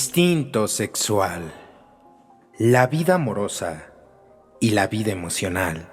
Instinto sexual. La vida amorosa y la vida emocional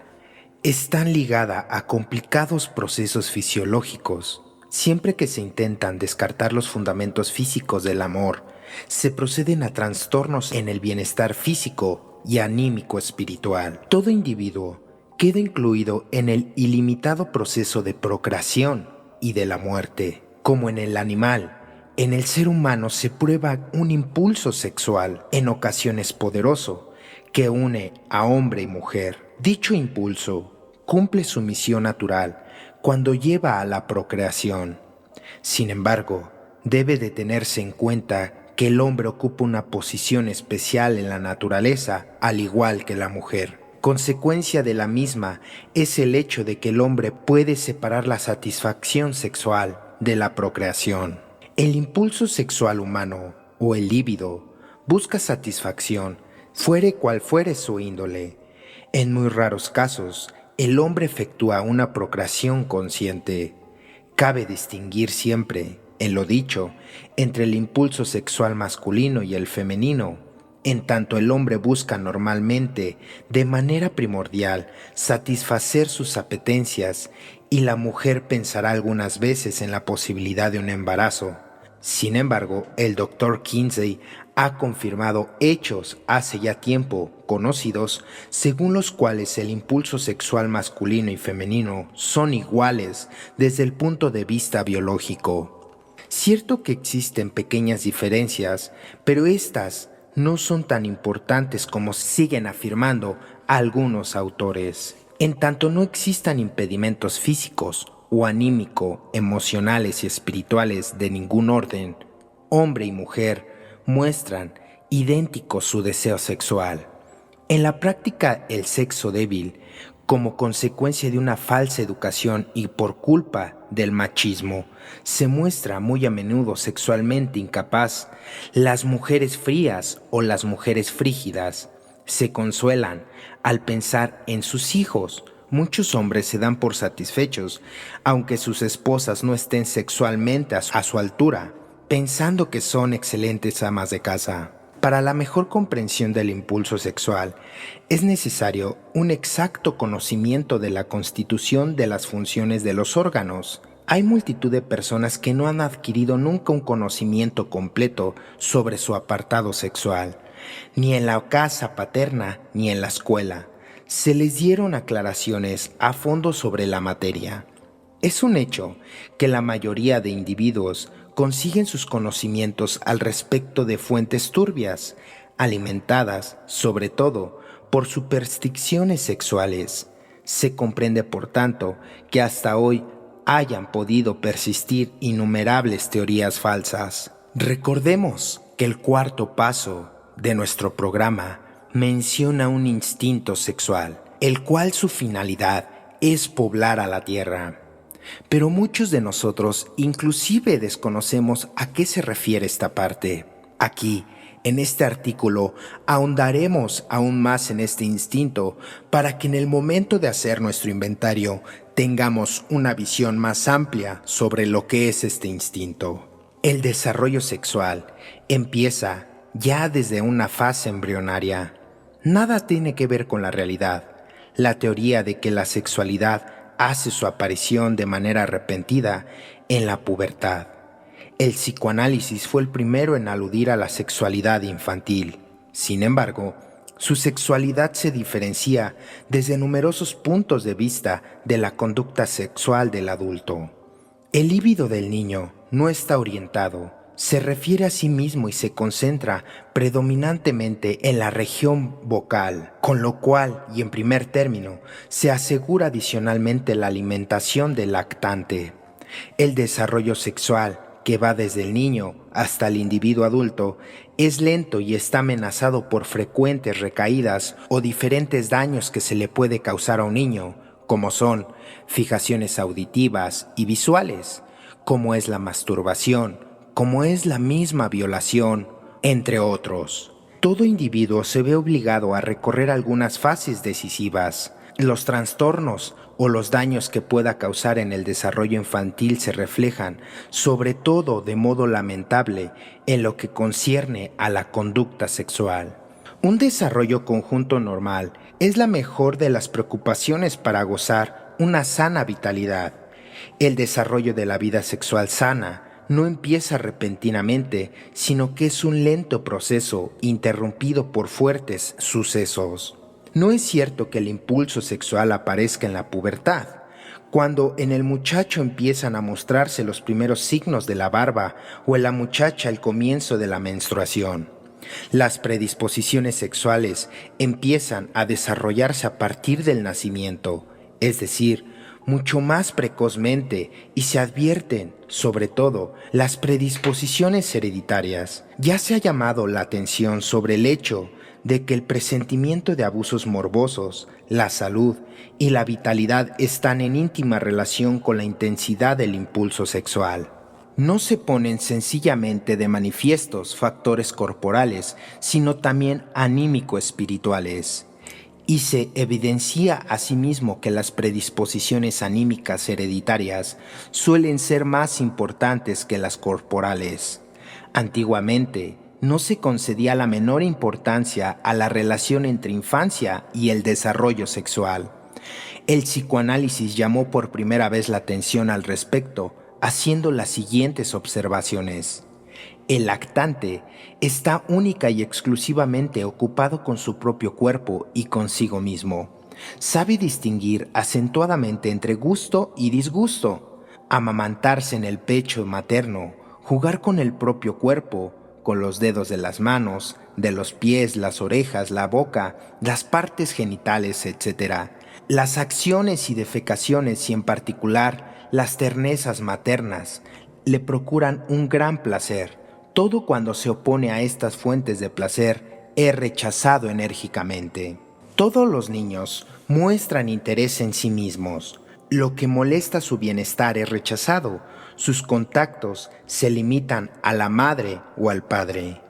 están ligadas a complicados procesos fisiológicos. Siempre que se intentan descartar los fundamentos físicos del amor, se proceden a trastornos en el bienestar físico y anímico espiritual. Todo individuo queda incluido en el ilimitado proceso de procreación y de la muerte. Como en el animal, en el ser humano se prueba un impulso sexual, en ocasiones poderoso, que une a hombre y mujer. Dicho impulso cumple su misión natural cuando lleva a la procreación. Sin embargo, debe de tenerse en cuenta que el hombre ocupa una posición especial en la naturaleza, al igual que la mujer. Consecuencia de la misma es el hecho de que el hombre puede separar la satisfacción sexual de la procreación. El impulso sexual humano, o el líbido, busca satisfacción, fuere cual fuere su índole. En muy raros casos, el hombre efectúa una procreación consciente. Cabe distinguir siempre, en lo dicho, entre el impulso sexual masculino y el femenino, en tanto el hombre busca normalmente, de manera primordial, satisfacer sus apetencias y la mujer pensará algunas veces en la posibilidad de un embarazo. Sin embargo, el Dr. Kinsey ha confirmado hechos hace ya tiempo conocidos según los cuales el impulso sexual masculino y femenino son iguales desde el punto de vista biológico. Cierto que existen pequeñas diferencias, pero estas no son tan importantes como siguen afirmando algunos autores. En tanto no existan impedimentos físicos o anímico, emocionales y espirituales de ningún orden, hombre y mujer muestran idéntico su deseo sexual. En la práctica, el sexo débil, como consecuencia de una falsa educación y por culpa del machismo, se muestra muy a menudo sexualmente incapaz. Las mujeres frías o las mujeres frígidas se consuelan al pensar en sus hijos. Muchos hombres se dan por satisfechos, aunque sus esposas no estén sexualmente a su altura, pensando que son excelentes amas de casa. Para la mejor comprensión del impulso sexual, es necesario un exacto conocimiento de la constitución de las funciones de los órganos. Hay multitud de personas que no han adquirido nunca un conocimiento completo sobre su apartado sexual, ni en la casa paterna ni en la escuela. Se les dieron aclaraciones a fondo sobre la materia. Es un hecho que la mayoría de individuos consiguen sus conocimientos al respecto de fuentes turbias, alimentadas, sobre todo, por supersticiones sexuales. Se comprende, por tanto, que hasta hoy hayan podido persistir innumerables teorías falsas. Recordemos que el cuarto paso de nuestro programa menciona un instinto sexual, el cual su finalidad es poblar a la tierra. Pero muchos de nosotros inclusive desconocemos a qué se refiere esta parte. Aquí, en este artículo, ahondaremos aún más en este instinto para que en el momento de hacer nuestro inventario tengamos una visión más amplia sobre lo que es este instinto. El desarrollo sexual empieza ya desde una fase embrionaria. Nada tiene que ver con la realidad. La teoría de que la sexualidad hace su aparición de manera repentina en la pubertad. El psicoanálisis fue el primero en aludir a la sexualidad infantil. Sin embargo, su sexualidad se diferencia desde numerosos puntos de vista de la conducta sexual del adulto. El líbido del niño no está orientado, se refiere a sí mismo y se concentra predominantemente en la región vocal, con lo cual, y en primer término, se asegura adicionalmente la alimentación del lactante. El desarrollo sexual, que va desde el niño hasta el individuo adulto, es lento y está amenazado por frecuentes recaídas o diferentes daños que se le puede causar a un niño, como son fijaciones auditivas y visuales, como es la masturbación, como es la misma violación, entre otros. Todo individuo se ve obligado a recorrer algunas fases decisivas, Los trastornos o los daños que pueda causar en el desarrollo infantil se reflejan, sobre todo de modo lamentable, en lo que concierne a la conducta sexual. Un desarrollo conjunto normal es la mejor de las preocupaciones para gozar una sana vitalidad. El desarrollo de la vida sexual sana no empieza repentinamente, sino que es un lento proceso interrumpido por fuertes sucesos. No es cierto que el impulso sexual aparezca en la pubertad, cuando en el muchacho empiezan a mostrarse los primeros signos de la barba o en la muchacha el comienzo de la menstruación. Las predisposiciones sexuales empiezan a desarrollarse a partir del nacimiento, es decir, mucho más precozmente, y se advierten, sobre todo, las predisposiciones hereditarias. Ya se ha llamado la atención sobre el hecho de que el presentimiento de abusos morbosos, la salud y la vitalidad están en íntima relación con la intensidad del impulso sexual. No se ponen sencillamente de manifiestos factores corporales, sino también anímico-espirituales. Y se evidencia asimismo que las predisposiciones anímicas hereditarias suelen ser más importantes que las corporales. Antiguamente, no se concedía la menor importancia a la relación entre infancia y el desarrollo sexual. El psicoanálisis llamó por primera vez la atención al respecto, haciendo las siguientes observaciones. El lactante está única y exclusivamente ocupado con su propio cuerpo y consigo mismo. Sabe distinguir acentuadamente entre gusto y disgusto, amamantarse en el pecho materno, jugar con el propio cuerpo, con los dedos de las manos, de los pies, las orejas, la boca, las partes genitales, etc. Las acciones y defecaciones y en particular las ternezas maternas le procuran un gran placer. Todo cuando se opone a estas fuentes de placer es rechazado enérgicamente. Todos los niños muestran interés en sí mismos. Lo que molesta su bienestar es rechazado. Sus contactos se limitan a la madre o al padre.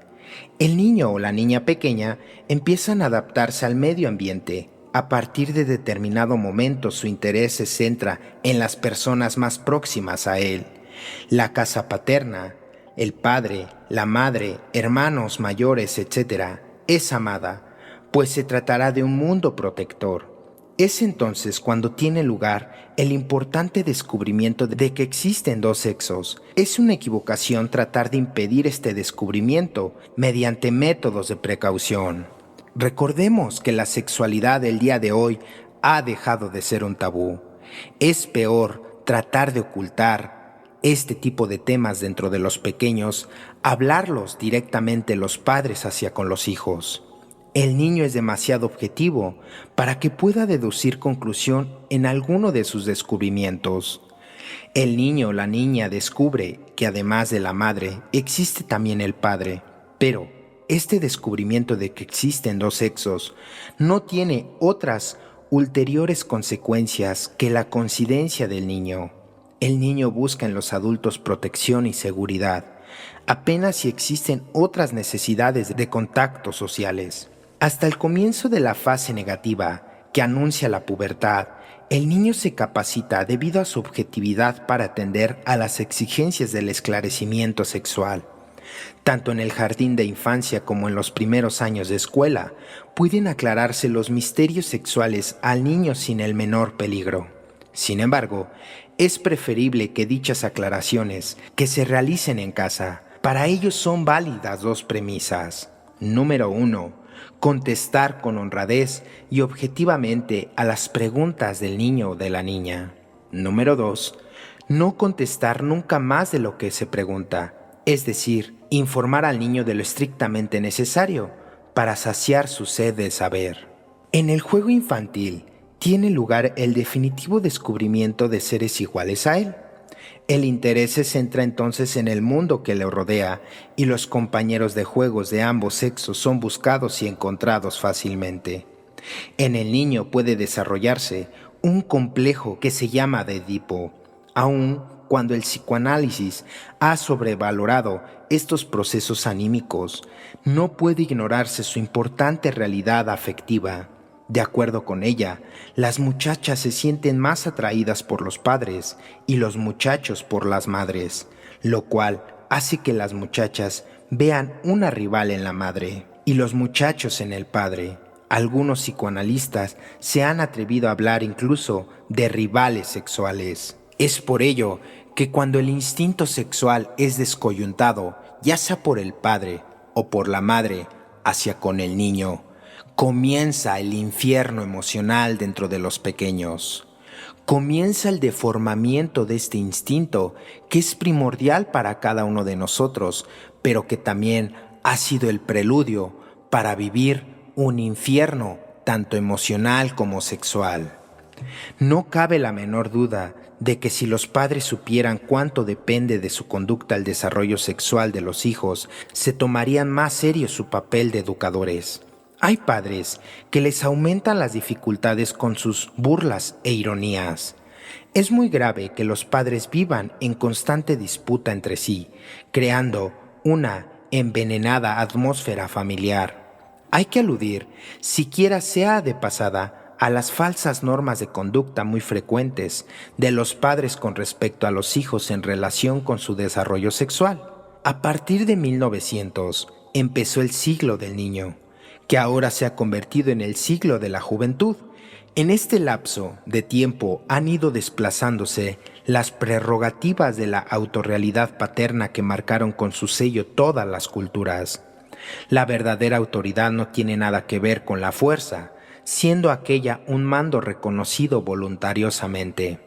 El niño o la niña pequeña empiezan a adaptarse al medio ambiente. A partir de determinado momento su interés se centra en las personas más próximas a él. La casa paterna, el padre, la madre, hermanos mayores, etc., es amada, pues se tratará de un mundo protector. Es entonces cuando tiene lugar el importante descubrimiento de que existen dos sexos. Es una equivocación tratar de impedir este descubrimiento mediante métodos de precaución. Recordemos que la sexualidad del día de hoy ha dejado de ser un tabú. Es peor tratar de ocultar este tipo de temas dentro de los pequeños, hablarlos directamente los padres hacia con los hijos. El niño es demasiado objetivo para que pueda deducir conclusión en alguno de sus descubrimientos. El niño o la niña descubre que además de la madre existe también el padre, pero este descubrimiento de que existen dos sexos no tiene otras ulteriores consecuencias que la coincidencia del niño. El niño busca en los adultos protección y seguridad, apenas si existen otras necesidades de contactos sociales. Hasta el comienzo de la fase negativa, que anuncia la pubertad, el niño se capacita debido a su objetividad para atender a las exigencias del esclarecimiento sexual. Tanto en el jardín de infancia como en los primeros años de escuela, pueden aclararse los misterios sexuales al niño sin el menor peligro. Sin embargo, es preferible que dichas aclaraciones que se realicen en casa. Para ello son válidas dos premisas. Número 1. Contestar con honradez y objetivamente a las preguntas del niño o de la niña. Número 2. No contestar nunca más de lo que se pregunta, es decir, informar al niño de lo estrictamente necesario para saciar su sed de saber. En el juego infantil tiene lugar el definitivo descubrimiento de seres iguales a él. El interés se centra entonces en el mundo que le rodea y los compañeros de juegos de ambos sexos son buscados y encontrados fácilmente. En el niño puede desarrollarse un complejo que se llama de Edipo, aun cuando el psicoanálisis ha sobrevalorado estos procesos anímicos, no puede ignorarse su importante realidad afectiva. De acuerdo con ella, las muchachas se sienten más atraídas por los padres y los muchachos por las madres, lo cual hace que las muchachas vean una rival en la madre y los muchachos en el padre. Algunos psicoanalistas se han atrevido a hablar incluso de rivales sexuales. Es por ello que cuando el instinto sexual es descoyuntado, ya sea por el padre o por la madre, hacia con el niño, comienza el infierno emocional dentro de los pequeños. Comienza el deformamiento de este instinto que es primordial para cada uno de nosotros, pero que también ha sido el preludio para vivir un infierno tanto emocional como sexual. No cabe la menor duda de que si los padres supieran cuánto depende de su conducta el desarrollo sexual de los hijos, se tomarían más serio su papel de educadores. Hay padres que les aumentan las dificultades con sus burlas e ironías. Es muy grave que los padres vivan en constante disputa entre sí, creando una envenenada atmósfera familiar. Hay que aludir, siquiera sea de pasada, a las falsas normas de conducta muy frecuentes de los padres con respecto a los hijos en relación con su desarrollo sexual. A partir de 1900 empezó el siglo del niño, que ahora se ha convertido en el siglo de la juventud. En este lapso de tiempo han ido desplazándose las prerrogativas de la autorrealidad paterna que marcaron con su sello todas las culturas. La verdadera autoridad no tiene nada que ver con la fuerza, siendo aquella un mando reconocido voluntariosamente.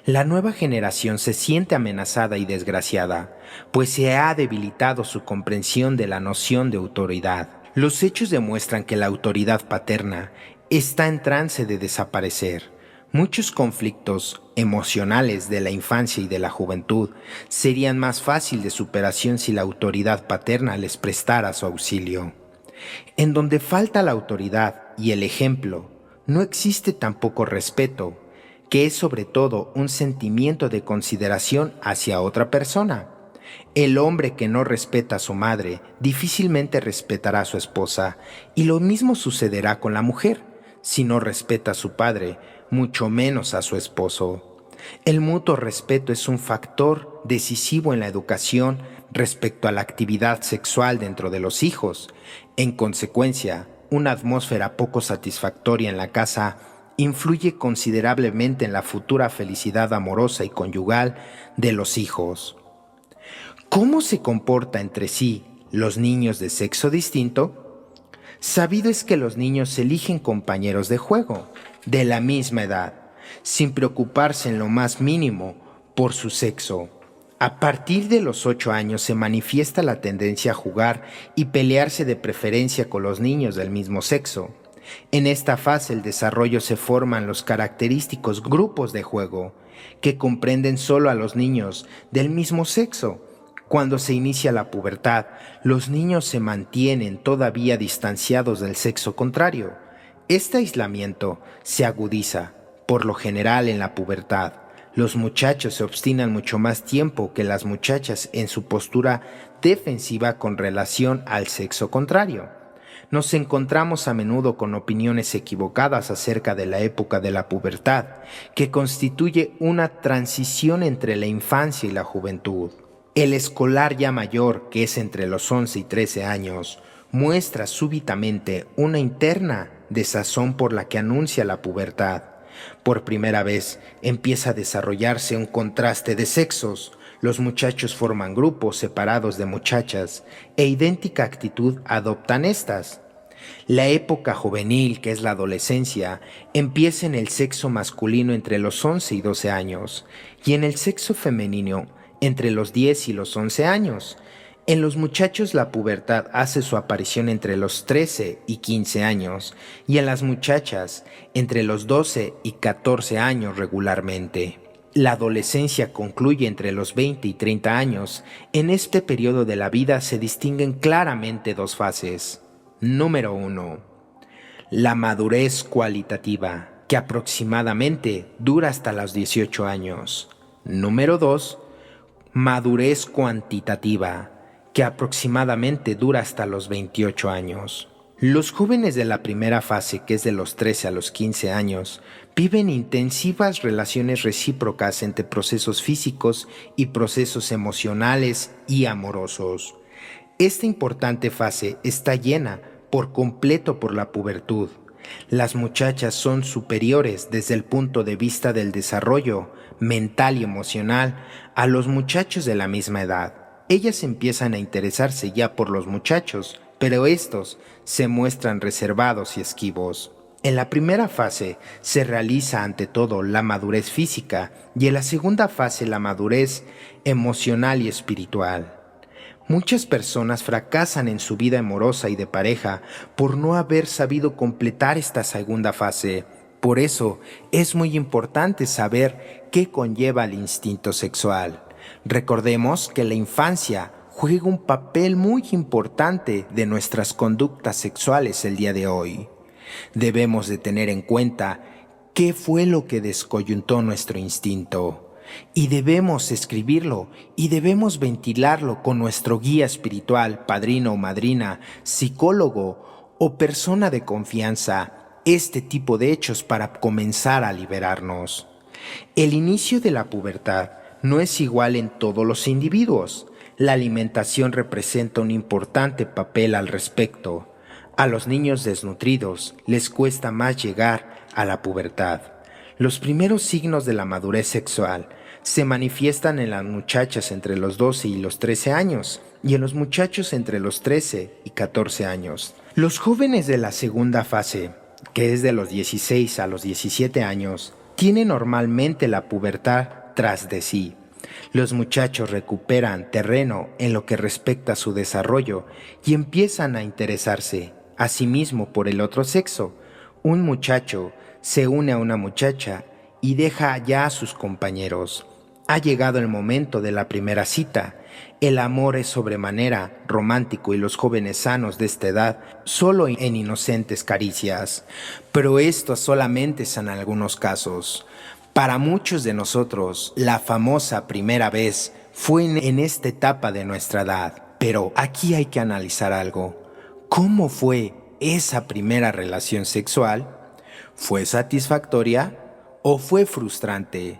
La nueva generación se siente amenazada y desgraciada, pues se ha debilitado su comprensión de la noción de autoridad. Los hechos demuestran que la autoridad paterna está en trance de desaparecer. Muchos conflictos emocionales de la infancia y de la juventud serían más fácil de superación si la autoridad paterna les prestara su auxilio. En donde falta la autoridad y el ejemplo, no existe tampoco respeto, que es sobre todo un sentimiento de consideración hacia otra persona. El hombre que no respeta a su madre difícilmente respetará a su esposa, y lo mismo sucederá con la mujer. Si no respeta a su padre, mucho menos a su esposo. El mutuo respeto es un factor decisivo en la educación respecto a la actividad sexual dentro de los hijos. En consecuencia, una atmósfera poco satisfactoria en la casa influye considerablemente en la futura felicidad amorosa y conyugal de los hijos. ¿Cómo se comporta entre sí los niños de sexo distinto? Sabido es que los niños eligen compañeros de juego de la misma edad, sin preocuparse en lo más mínimo por su sexo. A partir de los 8 años se manifiesta la tendencia a jugar y pelearse de preferencia con los niños del mismo sexo. En esta fase del desarrollo se forman los característicos grupos de juego, que comprenden solo a los niños del mismo sexo. Cuando se inicia la pubertad, los niños se mantienen todavía distanciados del sexo contrario. Este aislamiento se agudiza, por lo general, en la pubertad. Los muchachos se obstinan mucho más tiempo que las muchachas en su postura defensiva con relación al sexo contrario. Nos encontramos a menudo con opiniones equivocadas acerca de la época de la pubertad, que constituye una transición entre la infancia y la juventud. El escolar ya mayor, que es entre los 11 y 13 años, muestra súbitamente una interna desazón por la que anuncia la pubertad. Por primera vez empieza a desarrollarse un contraste de sexos. Los muchachos forman grupos separados de muchachas e idéntica actitud adoptan estas. La época juvenil, que es la adolescencia, empieza en el sexo masculino entre los 11 y 12 años y en el sexo femenino entre los 10 y los 11 años. En los muchachos la pubertad hace su aparición entre los 13 y 15 años y en las muchachas entre los 12 y 14 años regularmente. La adolescencia concluye entre los 20 y 30 años. En este periodo de la vida se distinguen claramente dos fases. Número 1. La madurez cualitativa, que aproximadamente dura hasta los 18 años. Número 2. Madurez cuantitativa, que aproximadamente dura hasta los 28 años. Los jóvenes de la primera fase, que es de los 13 a los 15 años, viven intensivas relaciones recíprocas entre procesos físicos y procesos emocionales y amorosos. Esta importante fase está llena por completo por la pubertud. Las muchachas son superiores desde el punto de vista del desarrollo mental y emocional a los muchachos de la misma edad. Ellas empiezan a interesarse ya por los muchachos, pero estos se muestran reservados y esquivos. En la primera fase se realiza ante todo la madurez física y en la segunda fase la madurez emocional y espiritual. Muchas personas fracasan en su vida amorosa y de pareja por no haber sabido completar esta segunda fase. Por eso es muy importante saber qué conlleva el instinto sexual. Recordemos que la infancia juega un papel muy importante de nuestras conductas sexuales el día de hoy. Debemos de tener en cuenta qué fue lo que descoyuntó nuestro instinto. Y debemos escribirlo y debemos ventilarlo con nuestro guía espiritual, padrino o madrina, psicólogo o persona de confianza, este tipo de hechos para comenzar a liberarnos. El inicio de la pubertad no es igual en todos los individuos. La alimentación representa un importante papel al respecto. A los niños desnutridos les cuesta más llegar a la pubertad. Los primeros signos de la madurez sexual se manifiestan en las muchachas entre los 12 y los 13 años y en los muchachos entre los 13 y 14 años. Los jóvenes de la segunda fase, que es de los 16 a los 17 años, tienen normalmente la pubertad tras de sí. Los muchachos recuperan terreno en lo que respecta a su desarrollo y empiezan a interesarse a sí mismo por el otro sexo. Un muchacho se une a una muchacha y deja ya a sus compañeros. Ha llegado el momento de la primera cita. El amor es sobremanera romántico y los jóvenes sanos de esta edad solo en inocentes caricias. Pero estos solamente son algunos casos. Para muchos de nosotros, la famosa primera vez fue en esta etapa de nuestra edad. Pero aquí hay que analizar algo. ¿Cómo fue esa primera relación sexual? ¿Fue satisfactoria o fue frustrante?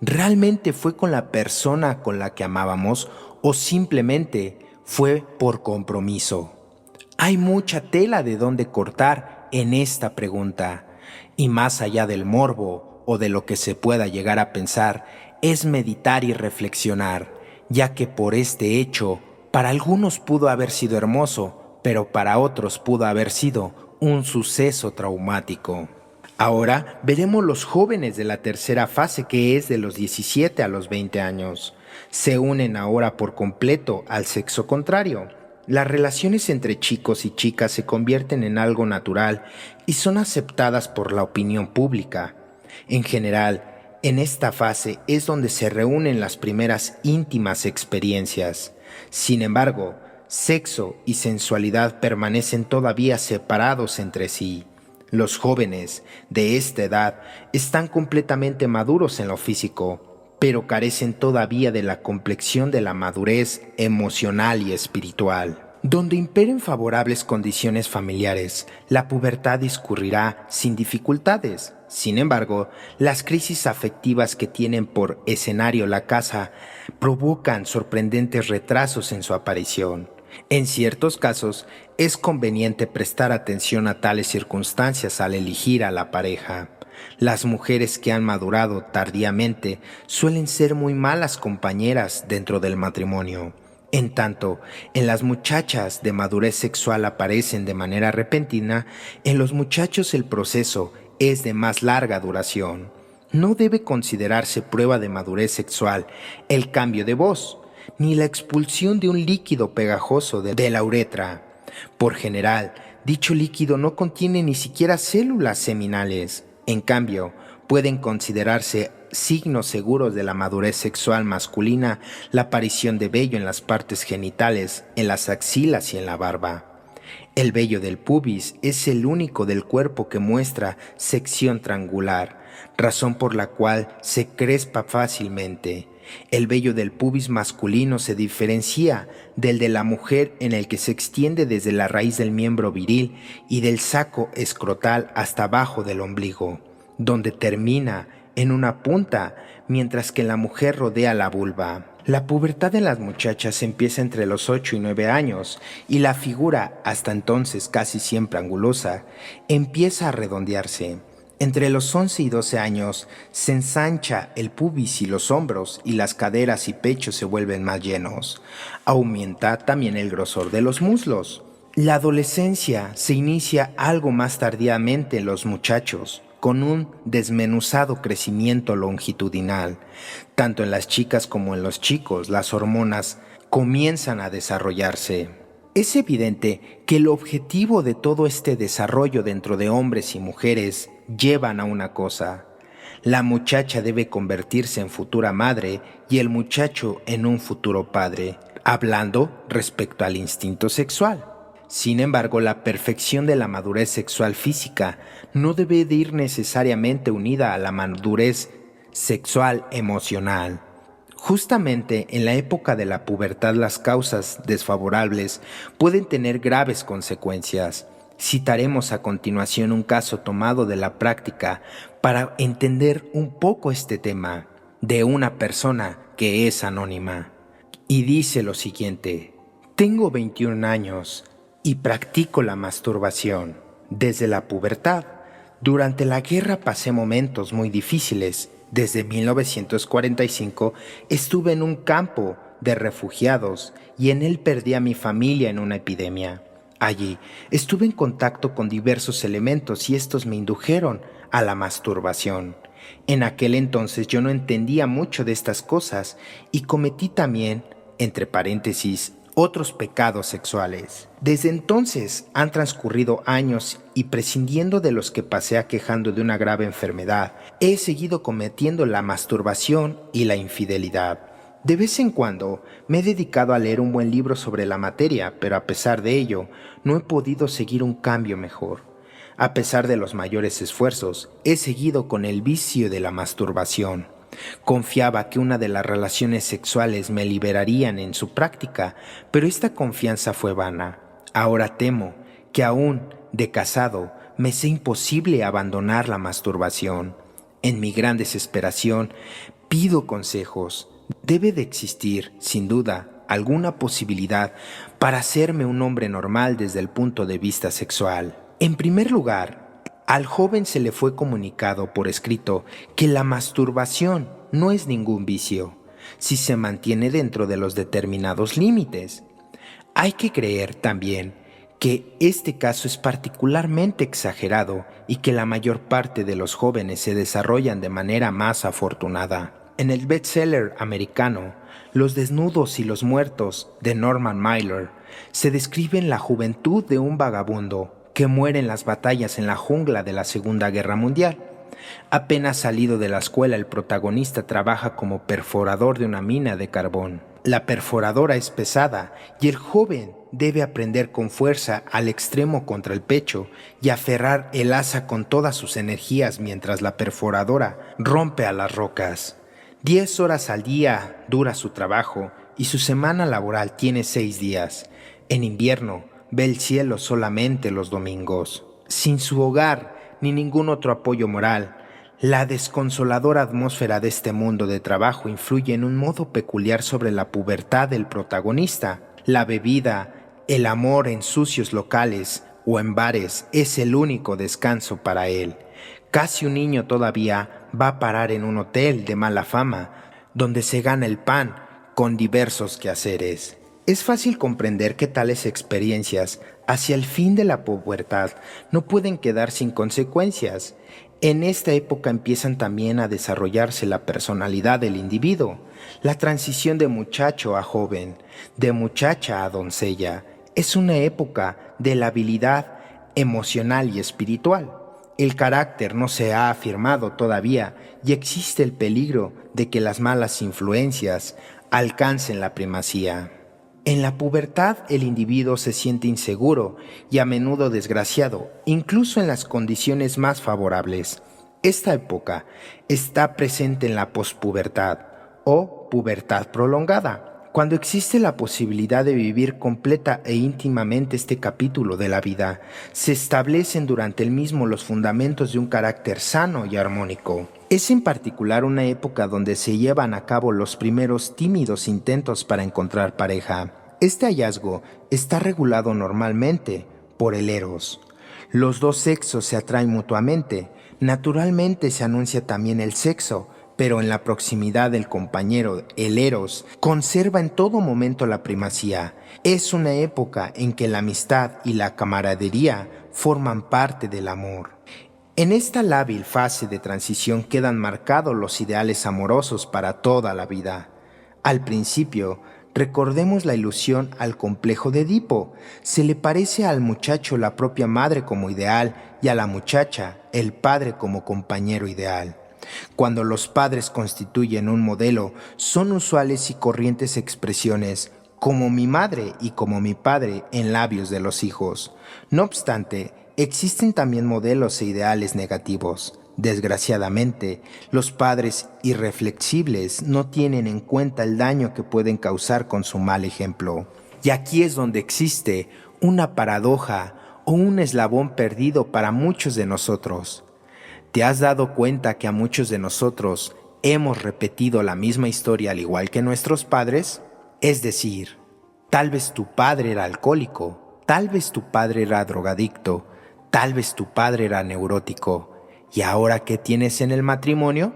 ¿Realmente fue con la persona con la que amábamos o simplemente fue por compromiso? Hay mucha tela de dónde cortar en esta pregunta, y más allá del morbo o de lo que se pueda llegar a pensar, es meditar y reflexionar, ya que por este hecho, para algunos pudo haber sido hermoso, pero para otros pudo haber sido un suceso traumático. Ahora veremos los jóvenes de la tercera fase, que es de los 17 a los 20 años. Se unen ahora por completo al sexo contrario. Las relaciones entre chicos y chicas se convierten en algo natural y son aceptadas por la opinión pública. En general, en esta fase es donde se reúnen las primeras íntimas experiencias. Sin embargo, sexo y sensualidad permanecen todavía separados entre sí. Los jóvenes de esta edad están completamente maduros en lo físico, pero carecen todavía de la complexión de la madurez emocional y espiritual. Donde imperen favorables condiciones familiares, la pubertad discurrirá sin dificultades. Sin embargo, las crisis afectivas que tienen por escenario la casa provocan sorprendentes retrasos en su aparición. En ciertos casos, es conveniente prestar atención a tales circunstancias al elegir a la pareja. Las mujeres que han madurado tardíamente suelen ser muy malas compañeras dentro del matrimonio. En tanto, en las muchachas de madurez sexual aparecen de manera repentina, en los muchachos el proceso es de más larga duración. No debe considerarse prueba de madurez sexual el cambio de voz, ni la expulsión de un líquido pegajoso de la uretra. Por general, dicho líquido no contiene ni siquiera células seminales. En cambio, pueden considerarse signos seguros de la madurez sexual masculina la aparición de vello en las partes genitales, en las axilas y en la barba. El vello del pubis es el único del cuerpo que muestra sección triangular, razón por la cual se crespa fácilmente. El vello del pubis masculino se diferencia del de la mujer en el que se extiende desde la raíz del miembro viril y del saco escrotal hasta abajo del ombligo, donde termina en una punta, mientras que la mujer rodea la vulva. La pubertad en las muchachas empieza entre los 8 y 9 años y la figura, hasta entonces casi siempre angulosa, empieza a redondearse. Entre los 11 y 12 años se ensancha el pubis y los hombros y las caderas y pechos se vuelven más llenos. Aumenta también el grosor de los muslos. La adolescencia se inicia algo más tardíamente en los muchachos, con un desmenuzado crecimiento longitudinal. Tanto en las chicas como en los chicos, las hormonas comienzan a desarrollarse. Es evidente que el objetivo de todo este desarrollo dentro de hombres y mujeres llevan a una cosa. La muchacha debe convertirse en futura madre y el muchacho en un futuro padre, hablando respecto al instinto sexual. Sin embargo, la perfección de la madurez sexual física no debe de ir necesariamente unida a la madurez sexual emocional. Justamente en la época de la pubertad las causas desfavorables pueden tener graves consecuencias. Citaremos a continuación un caso tomado de la práctica para entender un poco este tema de una persona que es anónima. Y dice lo siguiente: tengo 21 años y practico la masturbación desde la pubertad. Durante la guerra pasé momentos muy difíciles. Desde 1945 estuve en un campo de refugiados y en él perdí a mi familia en una epidemia. Allí estuve en contacto con diversos elementos y estos me indujeron a la masturbación. En aquel entonces yo no entendía mucho de estas cosas y cometí también, entre paréntesis, otros pecados sexuales. Desde entonces han transcurrido años y prescindiendo de los que pasé aquejando de una grave enfermedad, he seguido cometiendo la masturbación y la infidelidad. De vez en cuando me he dedicado a leer un buen libro sobre la materia, pero a pesar de ello, no he podido seguir un cambio mejor. A pesar de los mayores esfuerzos, he seguido con el vicio de la masturbación. Confiaba que una de las relaciones sexuales me liberarían en su práctica, pero esta confianza fue vana. Ahora temo que aún de casado me sea imposible abandonar la masturbación. En mi gran desesperación pido consejos. Debe de existir, sin duda, alguna posibilidad para hacerme un hombre normal desde el punto de vista sexual. En primer lugar, al joven se le fue comunicado por escrito que la masturbación no es ningún vicio, si se mantiene dentro de los determinados límites. Hay que creer también que este caso es particularmente exagerado y que la mayor parte de los jóvenes se desarrollan de manera más afortunada. En el bestseller americano Los desnudos y los muertos de Norman Mailer se describe la juventud de un vagabundo que muere en las batallas en la jungla de la Segunda Guerra Mundial. Apenas salido de la escuela, el protagonista trabaja como perforador de una mina de carbón. La perforadora es pesada y el joven debe aprender con fuerza al extremo contra el pecho y aferrar el asa con todas sus energías mientras la perforadora rompe a las rocas. 10 horas al día dura su trabajo y su semana laboral tiene 6 días. En invierno, ve el cielo solamente los domingos. Sin su hogar ni ningún otro apoyo moral, la desconsoladora atmósfera de este mundo de trabajo influye en un modo peculiar sobre la pubertad del protagonista. La bebida, el amor en sucios locales o en bares es el único descanso para él. Casi un niño todavía va a parar en un hotel de mala fama, donde se gana el pan con diversos quehaceres. Es fácil comprender que tales experiencias hacia el fin de la pubertad no pueden quedar sin consecuencias. En esta época empiezan también a desarrollarse la personalidad del individuo, la transición de muchacho a joven, de muchacha a doncella. Es una época de la habilidad emocional y espiritual. El carácter no se ha afirmado todavía y existe el peligro de que las malas influencias alcancen la primacía. En la pubertad el individuo se siente inseguro y a menudo desgraciado, incluso en las condiciones más favorables. Esta época está presente en la pospubertad, o pubertad prolongada, cuando existe la posibilidad de vivir completa e íntimamente este capítulo de la vida. Se establecen durante el mismo los fundamentos de un carácter sano y armónico. Es en particular una época donde se llevan a cabo los primeros tímidos intentos para encontrar pareja. Este hallazgo está regulado normalmente por el eros. Los dos sexos se atraen mutuamente. Naturalmente se anuncia también el sexo, pero en la proximidad del compañero, el eros conserva en todo momento la primacía. Es una época en que la amistad y la camaradería forman parte del amor. En esta lábil fase de transición quedan marcados los ideales amorosos para toda la vida. Al principio, recordemos la ilusión al complejo de Edipo. Se le parece al muchacho la propia madre como ideal y a la muchacha el padre como compañero ideal. Cuando los padres constituyen un modelo, son usuales y corrientes expresiones como mi madre y como mi padre en labios de los hijos. No obstante, existen también modelos e ideales negativos. Desgraciadamente, los padres irreflexibles no tienen en cuenta el daño que pueden causar con su mal ejemplo. Y aquí es donde existe una paradoja o un eslabón perdido para muchos de nosotros. ¿Te has dado cuenta que a muchos de nosotros hemos repetido la misma historia al igual que nuestros padres? Es decir, tal vez tu padre era alcohólico, tal vez tu padre era drogadicto, tal vez tu padre era neurótico. ¿Y ahora qué tienes en el matrimonio?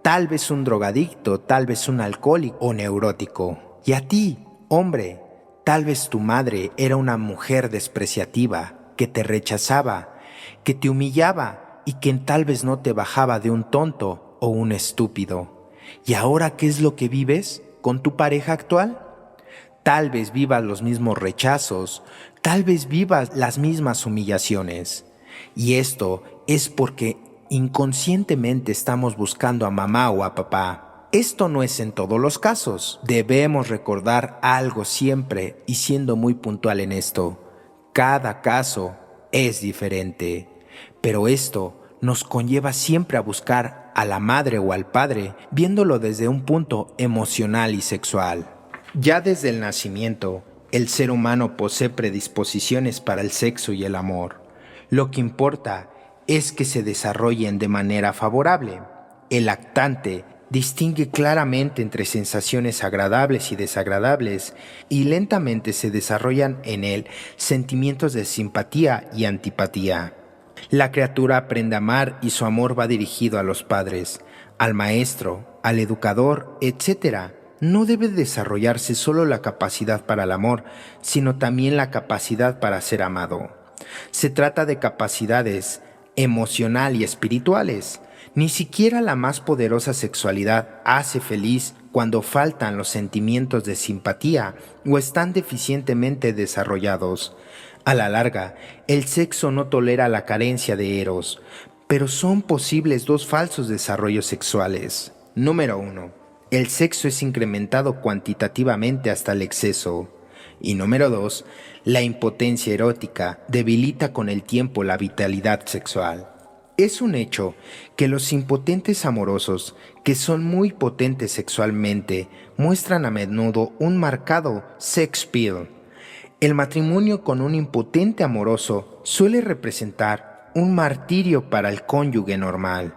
Tal vez un drogadicto, tal vez un alcohólico o neurótico. Y a ti, hombre, tal vez tu madre era una mujer despreciativa, que te rechazaba, que te humillaba, y quien tal vez no te bajaba de un tonto o un estúpido. ¿Y ahora qué es lo que vives con tu pareja actual? Tal vez vivas los mismos rechazos, tal vez vivas las mismas humillaciones. Y esto es porque inconscientemente estamos buscando a mamá o a papá. Esto no es en todos los casos. Debemos recordar algo siempre y siendo muy puntual en esto. Cada caso es diferente. Pero esto nos conlleva siempre a buscar a la madre o al padre, viéndolo desde un punto emocional y sexual. Ya desde el nacimiento, el ser humano posee predisposiciones para el sexo y el amor. Lo que importa es que se desarrollen de manera favorable. El lactante distingue claramente entre sensaciones agradables y desagradables, y lentamente se desarrollan en él sentimientos de simpatía y antipatía. La criatura aprende a amar y su amor va dirigido a los padres, al maestro, al educador, etc. No debe desarrollarse solo la capacidad para el amor, sino también la capacidad para ser amado. Se trata de capacidades emocional y espirituales. Ni siquiera la más poderosa sexualidad hace feliz cuando faltan los sentimientos de simpatía o están deficientemente desarrollados. A la larga, el sexo no tolera la carencia de eros, pero son posibles dos falsos desarrollos sexuales. Número 1. El sexo es incrementado cuantitativamente hasta el exceso. Y número 2. La impotencia erótica debilita con el tiempo la vitalidad sexual. Es un hecho que los impotentes amorosos, que son muy potentes sexualmente, muestran a menudo un marcado sex appeal. El matrimonio con un impotente amoroso suele representar un martirio para el cónyuge normal.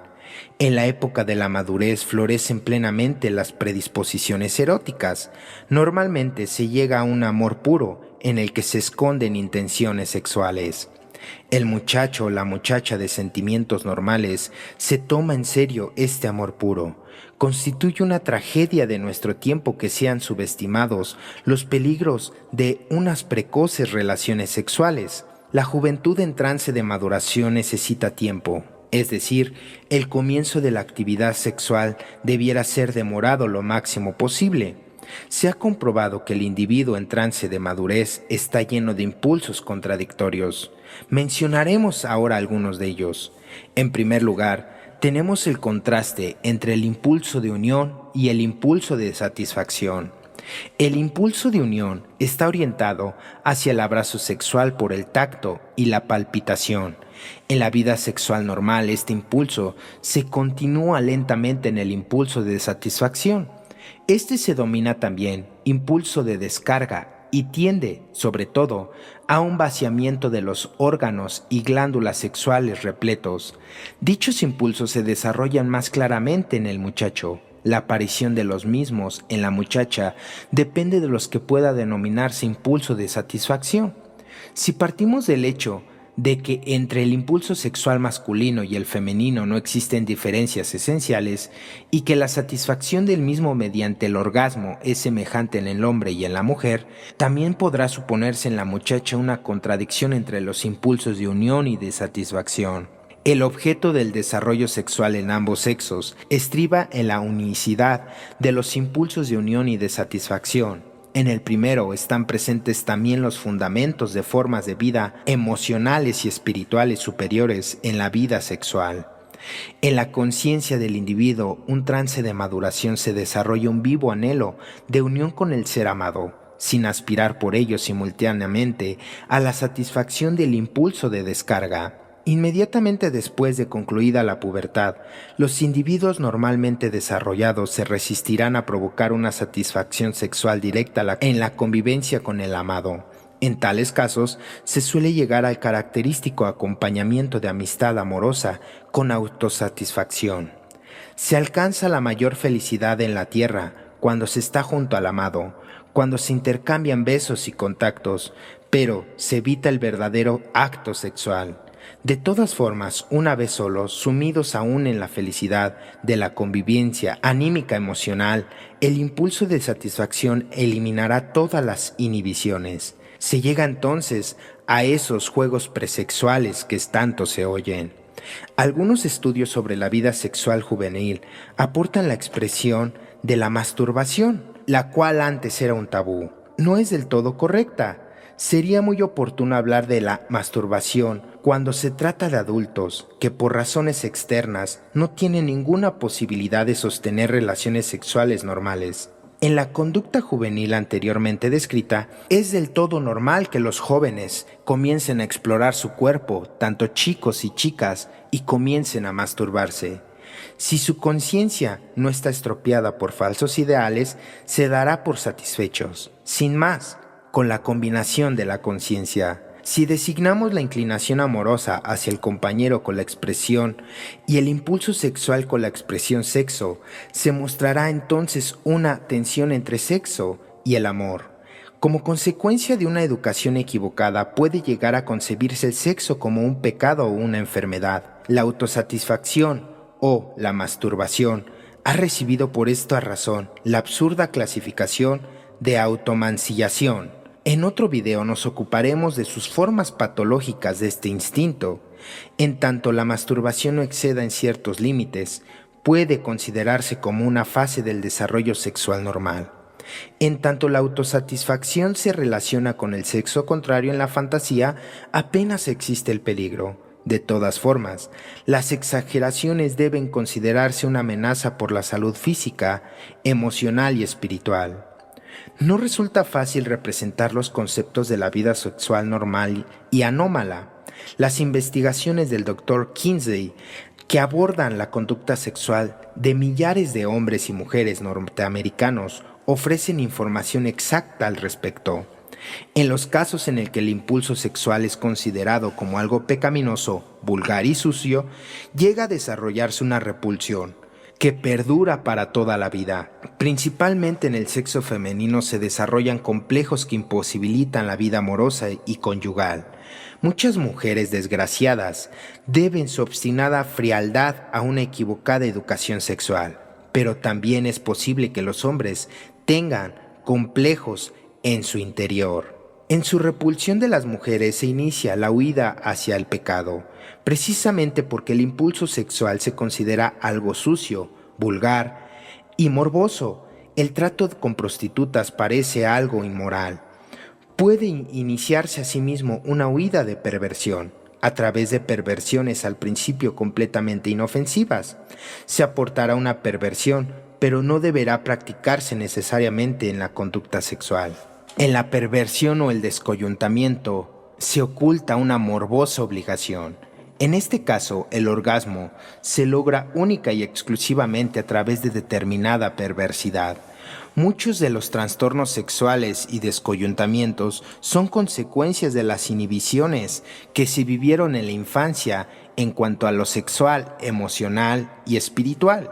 En la época de la madurez florecen plenamente las predisposiciones eróticas. Normalmente se llega a un amor puro en el que se esconden intenciones sexuales. El muchacho o la muchacha de sentimientos normales se toma en serio este amor puro. Constituye una tragedia de nuestro tiempo que sean subestimados los peligros de unas precoces relaciones sexuales. La juventud en trance de maduración necesita tiempo, es decir, el comienzo de la actividad sexual debiera ser demorado lo máximo posible. Se ha comprobado que el individuo en trance de madurez está lleno de impulsos contradictorios. Mencionaremos ahora algunos de ellos. En primer lugar, tenemos el contraste entre el impulso de unión y el impulso de satisfacción. El impulso de unión está orientado hacia el abrazo sexual por el tacto y la palpitación. En la vida sexual normal, este impulso se continúa lentamente en el impulso de satisfacción. Este se domina también impulso de descarga y tiende, sobre todo, a un vaciamiento de los órganos y glándulas sexuales repletos. Dichos impulsos se desarrollan más claramente en el muchacho. La aparición de los mismos en la muchacha depende de los que pueda denominarse impulso de satisfacción. Si partimos del hecho de que entre el impulso sexual masculino y el femenino no existen diferencias esenciales y que la satisfacción del mismo mediante el orgasmo es semejante en el hombre y en la mujer, también podrá suponerse en la muchacha una contradicción entre los impulsos de unión y de satisfacción. El objeto del desarrollo sexual en ambos sexos estriba en la unicidad de los impulsos de unión y de satisfacción. En el primero están presentes también los fundamentos de formas de vida emocionales y espirituales superiores en la vida sexual. En la conciencia del individuo, un trance de maduración se desarrolla un vivo anhelo de unión con el ser amado, sin aspirar por ello simultáneamente a la satisfacción del impulso de descarga. Inmediatamente después de concluida la pubertad, los individuos normalmente desarrollados se resistirán a provocar una satisfacción sexual directa en la convivencia con el amado. En tales casos, se suele llegar al característico acompañamiento de amistad amorosa con autosatisfacción. Se alcanza la mayor felicidad en la tierra cuando se está junto al amado, cuando se intercambian besos y contactos, pero se evita el verdadero acto sexual. De todas formas, una vez solos, sumidos aún en la felicidad de la convivencia anímica emocional, el impulso de satisfacción eliminará todas las inhibiciones. Se llega entonces a esos juegos presexuales que tanto se oyen. Algunos estudios sobre la vida sexual juvenil aportan la expresión de la masturbación, la cual antes era un tabú. No es del todo correcta. Sería muy oportuno hablar de la masturbación cuando se trata de adultos que por razones externas no tienen ninguna posibilidad de sostener relaciones sexuales normales. En la conducta juvenil anteriormente descrita, es del todo normal que los jóvenes comiencen a explorar su cuerpo, tanto chicos y chicas, y comiencen a masturbarse. Si su conciencia no está estropeada por falsos ideales, se dará por satisfechos. Sin más, con la combinación de la conciencia. Si designamos la inclinación amorosa hacia el compañero con la expresión y el impulso sexual con la expresión sexo, se mostrará entonces una tensión entre sexo y el amor. Como consecuencia de una educación equivocada, puede llegar a concebirse el sexo como un pecado o una enfermedad. La autosatisfacción o la masturbación ha recibido por esta razón la absurda clasificación de automancillación. En otro video nos ocuparemos de sus formas patológicas de este instinto. En tanto la masturbación no exceda en ciertos límites, puede considerarse como una fase del desarrollo sexual normal. En tanto la autosatisfacción se relaciona con el sexo contrario en la fantasía, apenas existe el peligro. De todas formas, las exageraciones deben considerarse una amenaza por la salud física, emocional y espiritual. No resulta fácil representar los conceptos de la vida sexual normal y anómala. Las investigaciones del Dr. Kinsey, que abordan la conducta sexual de millares de hombres y mujeres norteamericanos, ofrecen información exacta al respecto. En los casos en el que el impulso sexual es considerado como algo pecaminoso, vulgar y sucio, llega a desarrollarse una repulsión que perdura para toda la vida. Principalmente en el sexo femenino se desarrollan complejos que imposibilitan la vida amorosa y conyugal. Muchas mujeres desgraciadas deben su obstinada frialdad a una equivocada educación sexual, pero también es posible que los hombres tengan complejos en su interior. En su repulsión de las mujeres se inicia la huida hacia el pecado, precisamente porque el impulso sexual se considera algo sucio, vulgar y morboso. El trato con prostitutas parece algo inmoral. Puede iniciarse asimismo una huida de perversión, a través de perversiones al principio completamente inofensivas. Se aportará una perversión, pero no deberá practicarse necesariamente en la conducta sexual. En la perversión o el descoyuntamiento se oculta una morbosa obligación. En este caso, el orgasmo se logra única y exclusivamente a través de determinada perversidad. Muchos de los trastornos sexuales y descoyuntamientos son consecuencias de las inhibiciones que se vivieron en la infancia en cuanto a lo sexual, emocional y espiritual.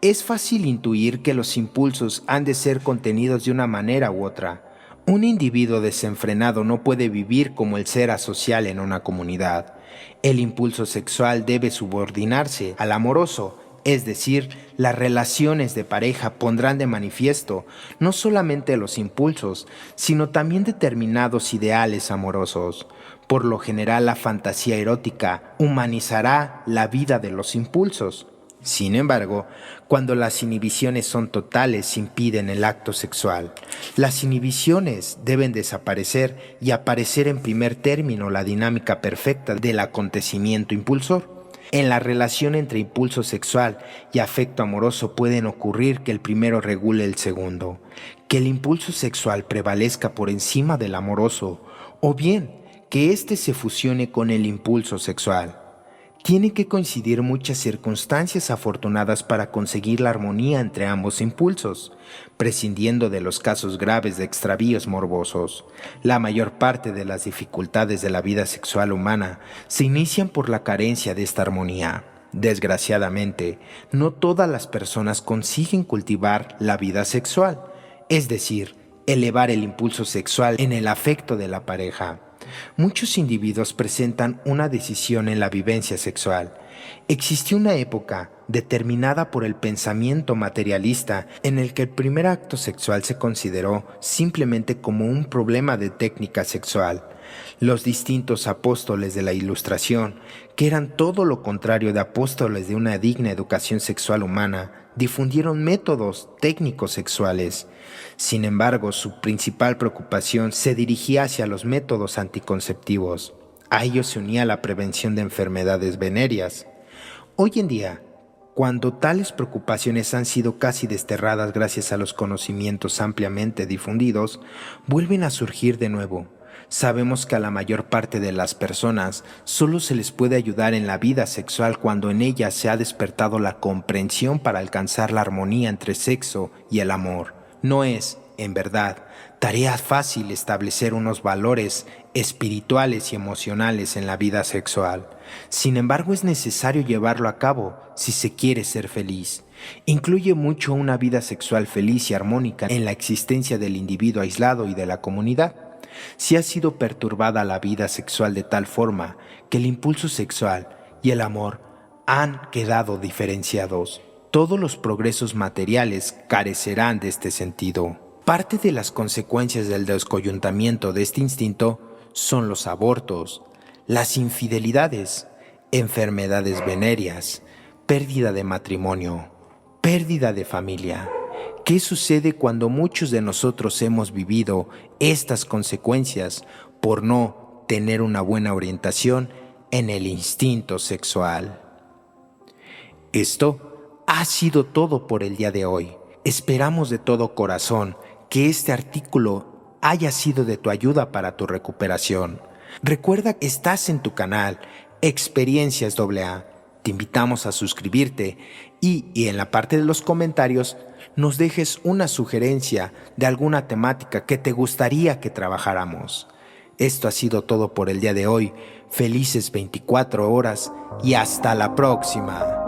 Es fácil intuir que los impulsos han de ser contenidos de una manera u otra. Un individuo desenfrenado no puede vivir como el ser asocial en una comunidad. El impulso sexual debe subordinarse al amoroso, es decir, las relaciones de pareja pondrán de manifiesto no solamente los impulsos, sino también determinados ideales amorosos. Por lo general, la fantasía erótica humanizará la vida de los impulsos. Sin embargo, cuando las inhibiciones son totales impiden el acto sexual. Las inhibiciones deben desaparecer y aparecer en primer término la dinámica perfecta del acontecimiento impulsor. En la relación entre impulso sexual y afecto amoroso pueden ocurrir que el primero regule el segundo, que el impulso sexual prevalezca por encima del amoroso, o bien que éste se fusione con el impulso sexual. Tiene que coincidir muchas circunstancias afortunadas para conseguir la armonía entre ambos impulsos, prescindiendo de los casos graves de extravíos morbosos. La mayor parte de las dificultades de la vida sexual humana se inician por la carencia de esta armonía. Desgraciadamente, no todas las personas consiguen cultivar la vida sexual, es decir, elevar el impulso sexual en el afecto de la pareja. Muchos individuos presentan una decisión en la vivencia sexual. Existió una época determinada por el pensamiento materialista en el que el primer acto sexual se consideró simplemente como un problema de técnica sexual. Los distintos apóstoles de la Ilustración, que eran todo lo contrario de apóstoles de una digna educación sexual humana, difundieron métodos técnicos sexuales. Sin embargo, su principal preocupación se dirigía hacia los métodos anticonceptivos. A ellos se unía la prevención de enfermedades venéreas. Hoy en día, cuando tales preocupaciones han sido casi desterradas gracias a los conocimientos ampliamente difundidos, vuelven a surgir de nuevo. Sabemos que a la mayor parte de las personas solo se les puede ayudar en la vida sexual cuando en ella se ha despertado la comprensión para alcanzar la armonía entre sexo y el amor. No es, en verdad, tarea fácil establecer unos valores espirituales y emocionales en la vida sexual. Sin embargo, es necesario llevarlo a cabo si se quiere ser feliz. Incluye mucho una vida sexual feliz y armónica en la existencia del individuo aislado y de la comunidad. Si ha sido perturbada la vida sexual de tal forma que el impulso sexual y el amor han quedado diferenciados, todos los progresos materiales carecerán de este sentido. Parte de las consecuencias del descoyuntamiento de este instinto son los abortos, las infidelidades, enfermedades venéreas, pérdida de matrimonio, pérdida de familia. ¿Qué sucede cuando muchos de nosotros hemos vivido estas consecuencias por no tener una buena orientación en el instinto sexual? Esto ha sido todo por el día de hoy. Esperamos de todo corazón que este artículo haya sido de tu ayuda para tu recuperación. Recuerda que estás en tu canal Experiencias AA. Te invitamos a suscribirte y en la parte de los comentarios nos dejes una sugerencia de alguna temática que te gustaría que trabajáramos. Esto ha sido todo por el día de hoy. Felices 24 horas y hasta la próxima.